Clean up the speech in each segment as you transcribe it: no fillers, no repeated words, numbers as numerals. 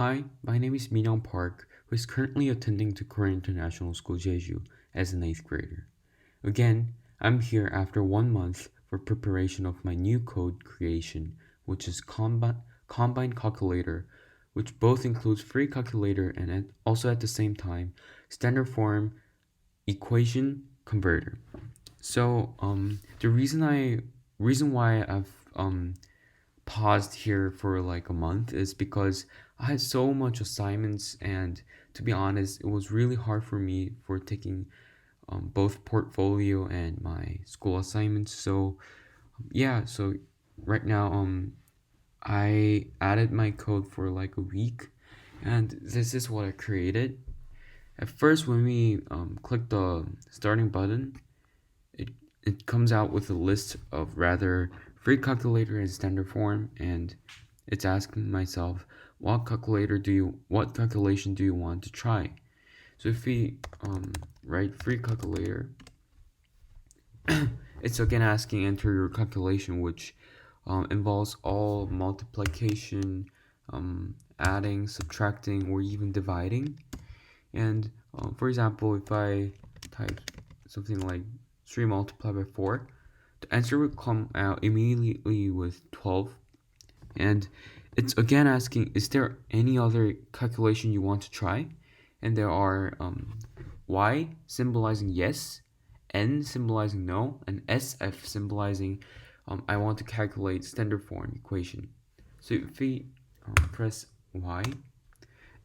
Hi, my name is Minyoung Park, who is currently attending to Korean International School Jeju as an 8th grader. Again, I'm here after 1 month for preparation of my new code creation, which is Combine Calculator, which both includes free calculator and also at the same time standard form equation converter. So the reason why I've paused here for like a month is because I had so much assignments, and to be honest, it was really hard for me for taking both portfolio and my school assignments. So yeah, so right now I added my code for like a week, and this is what I created. At first, when we click the starting button, it it comes out with a list of rather free calculator and standard form, and it's asking myself what calculation do you want to try. So if we write free calculator, it's again asking enter your calculation, which involves all multiplication, adding, subtracting, or even dividing. And for example, if I type something like 3 multiplied by 4, the answer will come out immediately with 12. And it's again asking, is there any other calculation you want to try? And there are Y symbolizing yes, N symbolizing no, and SF symbolizing I want to calculate standard form equation. So if we press Y,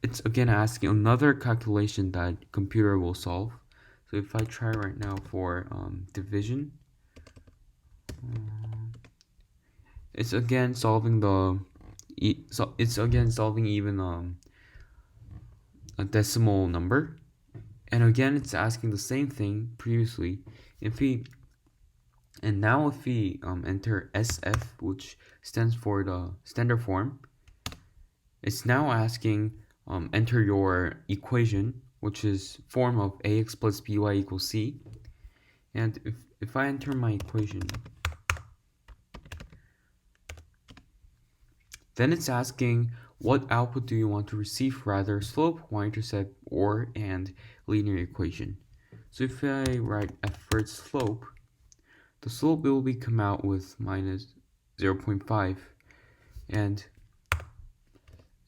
it's again asking another calculation that computer will solve. So if I try right now for division, it's again solving it's again solving even a decimal number, and again it's asking the same thing previously. If we and now if we enter SF, which stands for the standard form, it's now asking enter your equation, which is form of ax plus by equals c. And if I enter my equation, then it's asking what output do you want to receive, rather slope, y-intercept, or and linear equation. So if I write at first slope, the slope will be come out with minus 0.5, and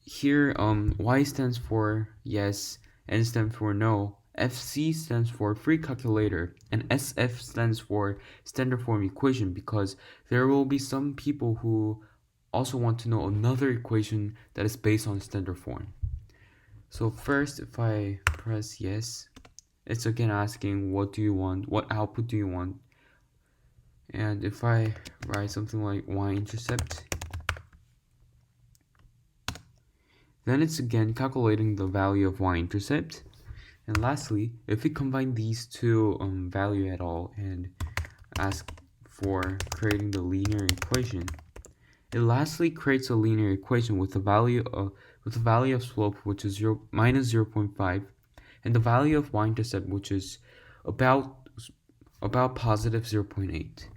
here y stands for yes, n stands for no, FC stands for free calculator, and SF stands for standard form equation, because there will be some people who also want to know another equation that is based on standard form. So first, if I press yes, it's again asking what do you want, what output do you want. And if I write something like y-intercept, then it's again calculating the value of y-intercept. And lastly, if we combine these two value at all and ask for creating the linear equation, it lastly creates a linear equation with the value of slope, which is minus 0.5, and the value of y-intercept, which is about positive 0.8.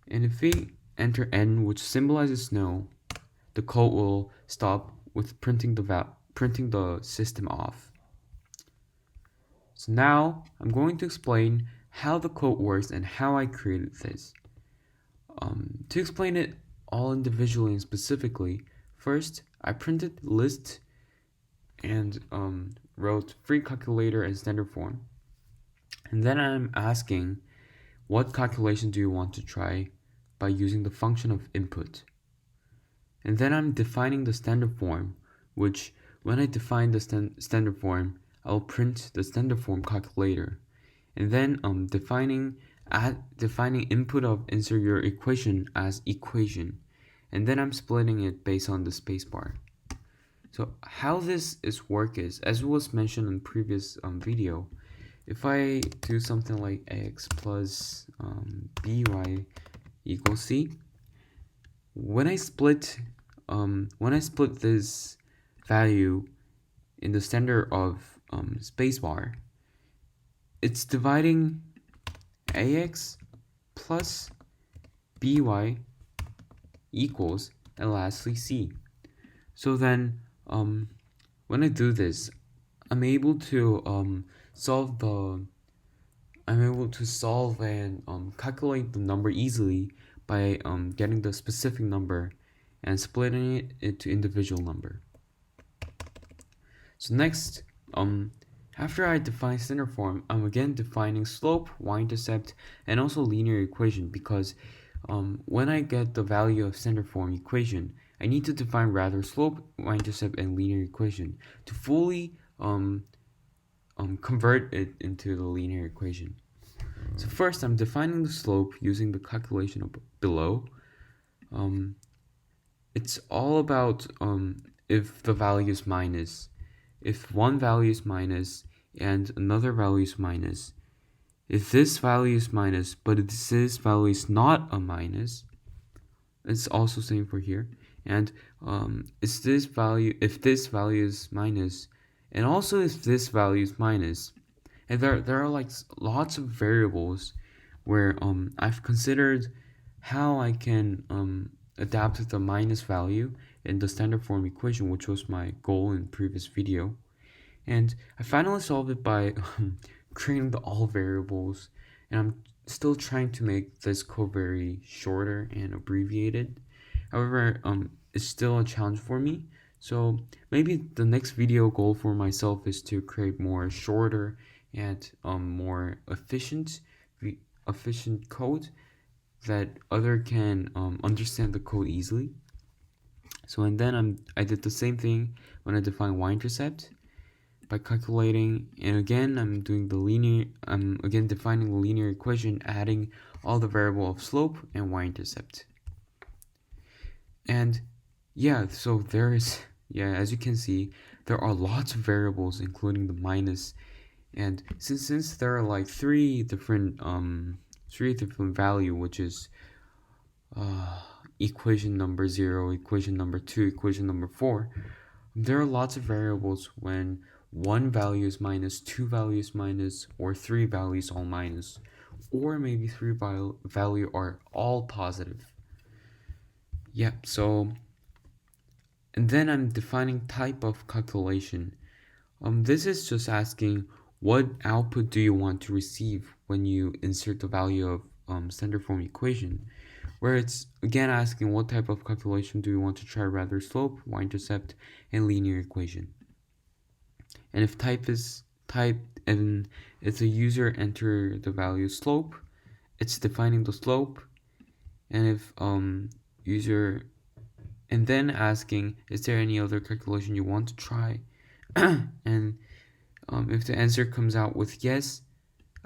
And if we enter n, which symbolizes no, the code will stop with printing the system off. So now I'm going to explain how the code works and how I created this. To explain it all individually and specifically, first I printed list and wrote free calculator and standard form, and then I'm asking what calculation do you want to try by using the function of input. And then I'm defining the standard form, which when I define the standard form, I'll print the standard form calculator, and then defining input of insert your equation as equation, and then I'm splitting it based on the spacebar. So how this work is, as was mentioned in previous video, if I do something like x plus by equals c, when I split this value in the center of spacebar, it's dividing ax plus by equals and lastly c. So then, when I do this, I'm able to solve the I'm able to solve and calculate the number easily by getting the specific number and splitting it into individual number. So next, um, after I define center form, I'm again defining slope, y-intercept, and also linear equation because when I get the value of center form equation, I need to define rather slope, y-intercept, and linear equation to fully convert it into the linear equation. So first, I'm defining the slope using the calculation below. Um, it's all about if the value is minus. If one value is minus and another value is minus, if this value is minus but this value is not a minus, it's also same for here. And is this value if this value is minus, and also if this value is minus, and there are like lots of variables where I've considered how I can adapt the minus value in the standard form equation, which was my goal in previous video. And I finally solved it by creating the all variables, and I'm still trying to make this code very shorter and abbreviated. However, it's still a challenge for me. So maybe the next video goal for myself is to create more shorter and more efficient code that other can understand the code easily. So and then I did the same thing when I defined y-intercept by calculating, and again I'm again defining the linear equation, adding all the variable of slope and y-intercept. And yeah, so there is, yeah, as you can see, there are lots of variables including the minus, and since there are like three different value, which is equation number 0, equation number 2, equation number 4, there are lots of variables when one value is minus, two values minus, or three values all minus, or maybe three value are all positive. Yep, so and then I'm defining type of calculation. This is just asking what output do you want to receive when you insert the value of standard form equation, where it's again asking what type of calculation do you want to try, rather slope, y-intercept, and linear equation. And if type is type and if the user enter the value slope, it's defining the slope. And if user and then asking is there any other calculation you want to try, and if the answer comes out with yes,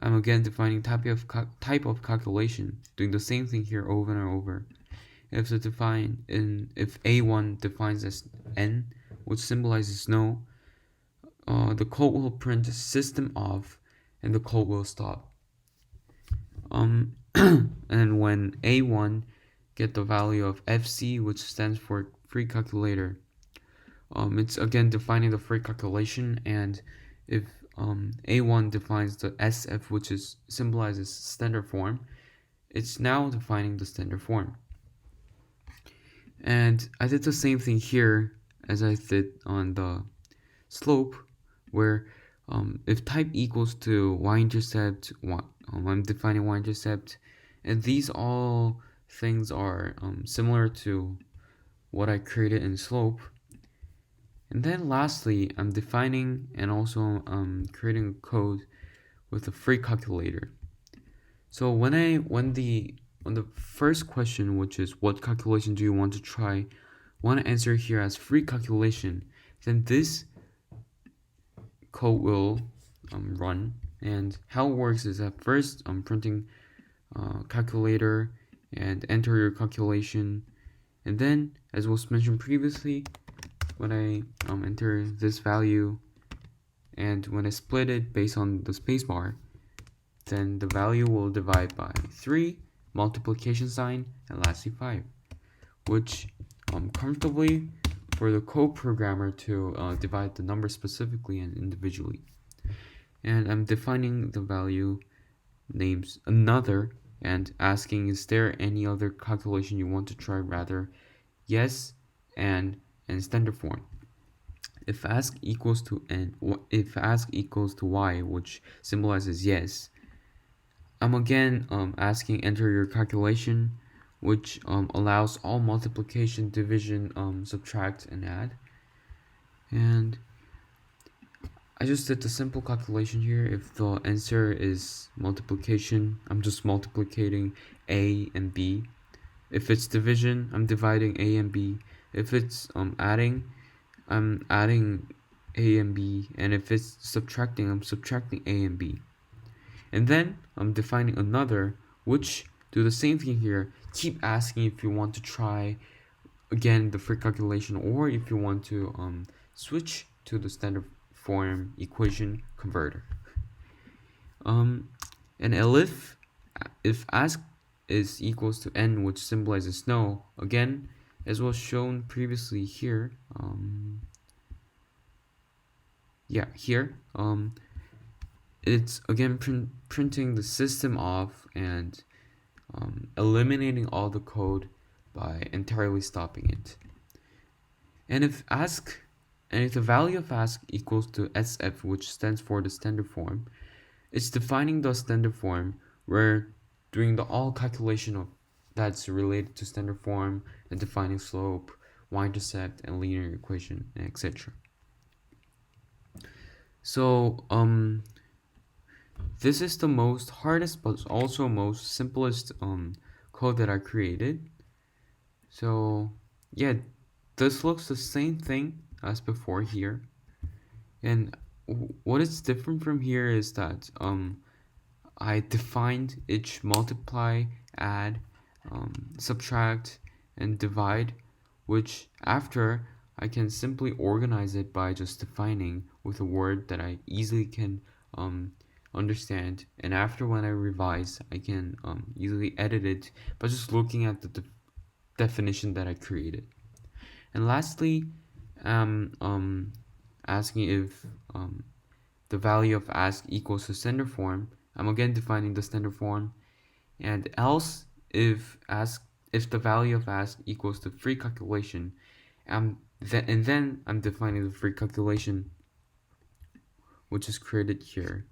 I'm again defining type of calculation, doing the same thing here over and over. If A1 defines as n, which symbolizes no, the code will print system off and the code will stop. And when A1 get the value of FC, which stands for free calculator, it's again defining the free calculation. And if A1 defines the SF, which is symbolizes standard form, it's now defining the standard form. And I did the same thing here as I did on the slope, where if type equals to y-intercept, I'm defining y-intercept, and these all things are similar to what I created in slope. And then lastly, I'm defining and also creating a code with a free calculator. So when the first question, which is what calculation do you want to try, want to answer here as free calculation, then this code will run. And how it works is that first I'm printing calculator and enter your calculation, and then as was mentioned previously, when I enter this value and when I split it based on the spacebar, then the value will divide by 3, multiplication sign, and lastly 5, which comfortably for the code programmer to divide the number specifically and individually. And I'm defining the value names another and asking is there any other calculation you want to try, rather yes, and and standard form. If ask equals to y, which symbolizes yes, I'm again asking enter your calculation, which allows all multiplication, division, subtract, and add. And I just did the simple calculation here. If the answer is multiplication, I'm just multiplicating a and b. If it's division, I'm dividing a and b. If it's adding, I'm adding a and b. And if it's subtracting, I'm subtracting a and b. And then I'm defining another, which do the same thing here. Keep asking if you want to try again the free calculation, or if you want to switch to the standard form equation converter. And if ask is equals to n, which symbolizes no, again, as was shown previously here, it's again printing the system off and eliminating all the code by entirely stopping it. And if the value of ask equals to SF, which stands for the standard form, it's defining the standard form. We're doing the all calculation of that's related to standard form and defining slope, y-intercept, and linear equation, etc. So this is the most hardest but also most simplest code that I created. So yeah, this looks the same thing as before here, and what is different from here is that I defined each multiply, add, subtract, and divide, which after I can simply organize it by just defining with a word that I easily can understand. And after when I revise, I can easily edit it by just looking at the definition that I created. And lastly, asking if the value of ask equals to standard form. I'm again defining the standard form, and else if the value of ask equals to free calculation, and then I'm defining the free calculation, which is created here.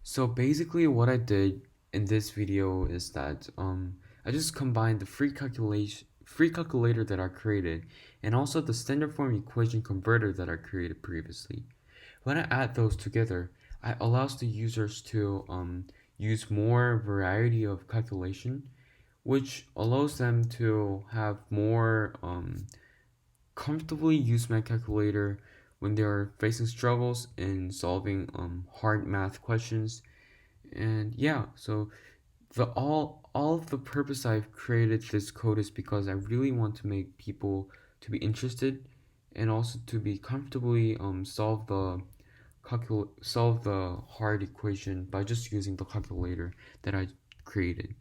So basically what I did in this video is that I just combined the free calculator that I created and also the standard form equation converter that I created previously. When I add those together, it allows the users to use more variety of calculation, which allows them to have more comfortably use my calculator when they are facing struggles in solving hard math questions. And yeah, so all of the purpose I've created this code is because I really want to make people to be interested and also to be comfortably solve the hard equation by just using the calculator that I created.